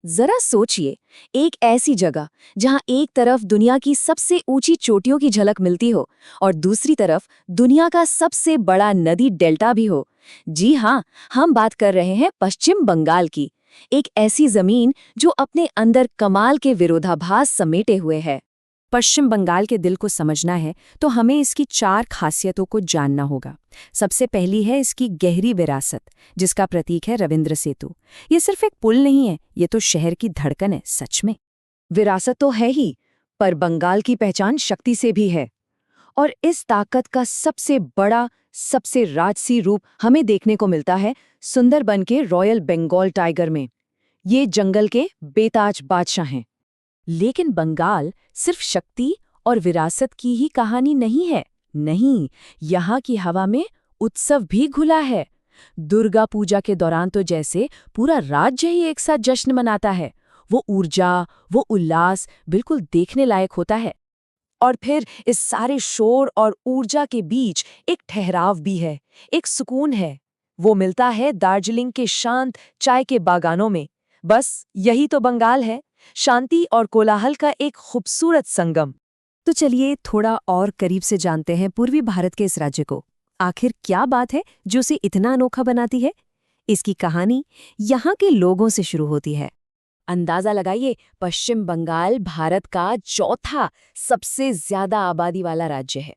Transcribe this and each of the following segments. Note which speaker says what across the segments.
Speaker 1: जरा सोचिए, एक ऐसी जगह जहां एक तरफ दुनिया की सबसे ऊंची चोटियों की झलक मिलती हो और दूसरी तरफ दुनिया का सबसे बड़ा नदी डेल्टा भी हो। जी हाँ, हम बात कर रहे हैं पश्चिम बंगाल की। एक ऐसी जमीन जो अपने अंदर कमाल के विरोधाभास समेटे हुए है।
Speaker 2: पश्चिम बंगाल के दिल को समझना है तो हमें इसकी 4 खासियतों को जानना होगा। सबसे पहली है इसकी गहरी विरासत, जिसका प्रतीक है रविंद्र सेतु। ये सिर्फ एक पुल नहीं है, ये तो शहर की धड़कन है सच में।
Speaker 1: विरासत तो है ही, पर बंगाल की पहचान शक्ति से भी है। और इस ताकत का सबसे बड़ा, सबसे राजसी रूप हमें देखने को मिलता है सुंदरबन के रॉयल बंगाल टाइगर में। ये जंगल के बेताज बादशाह हैं।
Speaker 2: लेकिन बंगाल सिर्फ शक्ति और विरासत की ही कहानी नहीं है। नहीं, यहाँ की हवा में उत्सव भी घुला है। दुर्गा पूजा के दौरान तो जैसे पूरा राज्य ही एक साथ जश्न मनाता है। वो ऊर्जा, वो उल्लास बिल्कुल देखने लायक होता है।
Speaker 1: और फिर इस सारे शोर और ऊर्जा के बीच एक ठहराव भी है, एक सुकून है। वो मिलता है दार्जिलिंग के शांत चाय के बागानों में। बस यही तो बंगाल है, शांति और कोलाहल का एक खूबसूरत संगम।
Speaker 2: तो चलिए थोड़ा और करीब से जानते हैं पूर्वी भारत के इस राज्य को। आखिर क्या बात है जो उसे इतना अनोखा बनाती है? इसकी कहानी यहाँ के लोगों से शुरू होती है।
Speaker 1: अंदाजा लगाइए, पश्चिम बंगाल भारत का चौथा सबसे ज्यादा आबादी वाला राज्य है।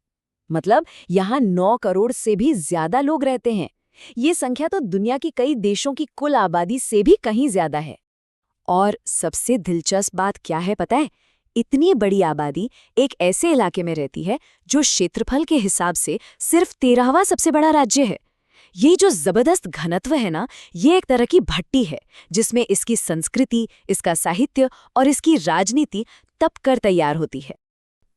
Speaker 1: मतलब यहाँ 9 करोड़ से भी ज्यादा लोग रहते हैं। ये संख्या तो दुनिया की कई देशों की कुल आबादी से भी कहीं ज्यादा है।
Speaker 2: और सबसे दिलचस्प बात क्या है पता है? इतनी बड़ी आबादी एक ऐसे इलाके में रहती है जो क्षेत्रफल के हिसाब से सिर्फ 13वां सबसे बड़ा राज्य है। ये जो जबरदस्त घनत्व है ना, ये एक तरह की भट्टी है जिसमें इसकी संस्कृति, इसका साहित्य और इसकी राजनीति तप कर तैयार होती है।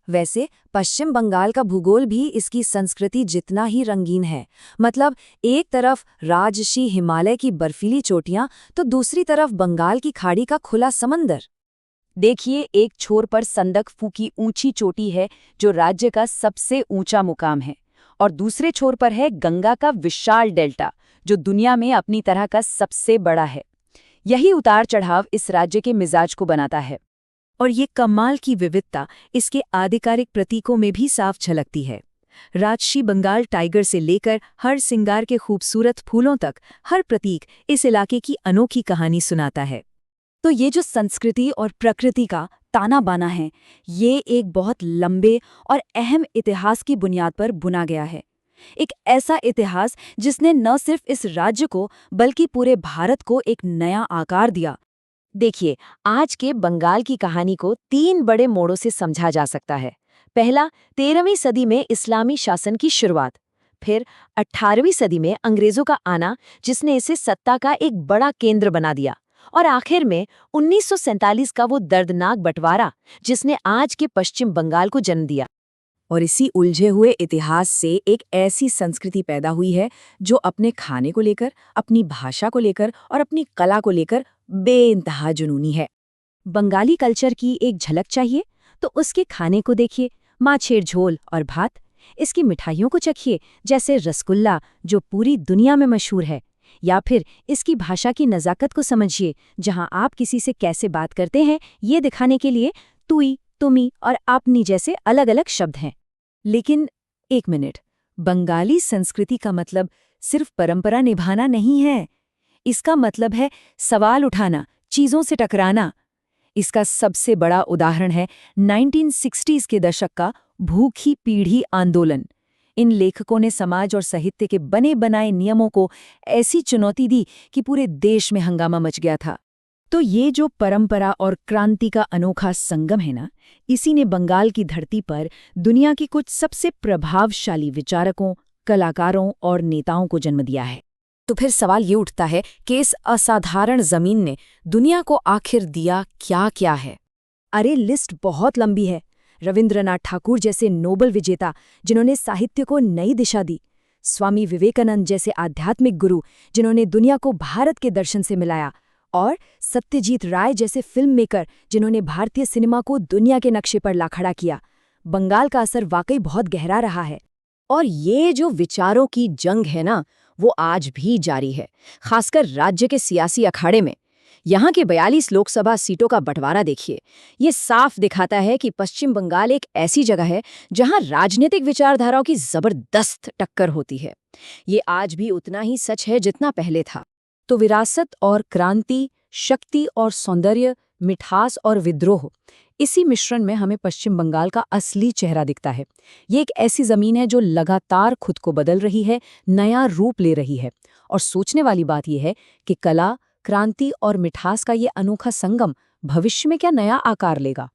Speaker 1: वैसे पश्चिम बंगाल का भूगोल भी इसकी संस्कृति जितना ही रंगीन है। मतलब एक तरफ राजशी हिमालय की बर्फीली चोटियां तो दूसरी तरफ बंगाल की खाड़ी का खुला समंदर। देखिए, एक छोर पर संदकफू की ऊंची चोटी है जो राज्य का सबसे ऊंचा मुकाम है, और दूसरे छोर पर है गंगा का विशाल डेल्टा जो दुनिया में अपनी तरह का सबसे बड़ा है। यही उतार चढ़ाव इस राज्य के मिजाज को बनाता है।
Speaker 2: और ये कमाल की विविधता इसके आधिकारिक प्रतीकों में भी साफ झलकती है। राजशी बंगाल टाइगर से लेकर हर सिंगार के खूबसूरत फूलों तक हर प्रतीक इस इलाके की अनोखी कहानी सुनाता है।
Speaker 1: तो ये जो संस्कृति और प्रकृति का ताना बाना है, ये एक बहुत लंबे और अहम इतिहास की बुनियाद पर बुना गया है। एक ऐसा इतिहास जिसने न सिर्फ इस राज्य को बल्कि पूरे भारत को एक नया आकार दिया। देखिए, आज के बंगाल की कहानी को 3 बड़े मोड़ों से समझा जा सकता है। पहला, 13वीं सदी में इस्लामी शासन की शुरुआत। फिर 18वीं सदी में अंग्रेजों का आना जिसने इसे सत्ता का एक बड़ा केंद्र बना दिया। और आखिर में 1947 का वो दर्दनाक बंटवारा जिसने आज के पश्चिम बंगाल को जन्म दिया।
Speaker 2: और इसी उलझे हुए इतिहास से एक ऐसी संस्कृति पैदा हुई है जो अपने खाने को लेकर, अपनी भाषा को लेकर और अपनी कला को लेकर बेइंतहा जुनूनी है। बंगाली कल्चर की एक झलक चाहिए तो उसके खाने को देखिए, माछेर झोल और भात। इसकी मिठाइयों को चखिए, जैसे रसगुल्ला जो पूरी दुनिया में मशहूर है। या फिर इसकी भाषा की नज़ाकत को समझिए, जहां आप किसी से कैसे बात करते हैं ये दिखाने के लिए तुई, तुमी और आपनी जैसे अलग अलग शब्द हैं। लेकिन एक मिनट, बंगाली संस्कृति का मतलब सिर्फ परंपरा निभाना नहीं है। इसका मतलब है सवाल उठाना, चीज़ों से टकराना। इसका सबसे बड़ा उदाहरण है 1960s के दशक का भूखी पीढ़ी आंदोलन। इन लेखकों ने समाज और साहित्य के बने बनाए नियमों को ऐसी चुनौती दी कि पूरे देश में हंगामा मच गया था। तो ये जो परंपरा और क्रांति का अनोखा संगम है ना, इसी ने बंगाल की धरती पर दुनिया की कुछ सबसे प्रभावशाली विचारकों, कलाकारों और नेताओं को जन्म दिया है।
Speaker 1: तो फिर सवाल ये उठता है कि इस असाधारण जमीन ने दुनिया को आखिर दिया क्या क्या है? अरे लिस्ट बहुत लंबी है। रविंद्रनाथ ठाकुर जैसे नोबेल विजेता जिन्होंने साहित्य को नई दिशा दी, स्वामी विवेकानंद जैसे आध्यात्मिक गुरु जिन्होंने दुनिया को भारत के दर्शन से मिलाया, और सत्यजीत राय जैसे फिल्म मेकर जिन्होंने भारतीय सिनेमा को दुनिया के नक्शे पर ला खड़ा किया। बंगाल का असर वाकई बहुत गहरा रहा है। और ये जो विचारों की जंग है ना, वो आज भी जारी है, खासकर राज्य के सियासी अखाड़े में।
Speaker 2: यहाँ के 42 लोकसभा सीटों का बंटवारा देखिए। ये साफ दिखाता है कि पश्चिम बंगाल एक ऐसी जगह है जहाँ राजनीतिक विचारधाराओं की जबरदस्त टक्कर होती है। ये आज भी उतना ही सच है जितना पहले था। तो विरासत और क्रांति, शक्ति और सौंदर्य, मिठास और विद्रोह, इसी मिश्रण में हमें पश्चिम बंगाल का असली चेहरा दिखता है। ये एक ऐसी जमीन है जो लगातार खुद को बदल रही है, नया रूप ले रही है। और सोचने वाली बात यह है कि कला, क्रांति और मिठास का ये अनोखा संगम भविष्य में क्या नया आकार लेगा।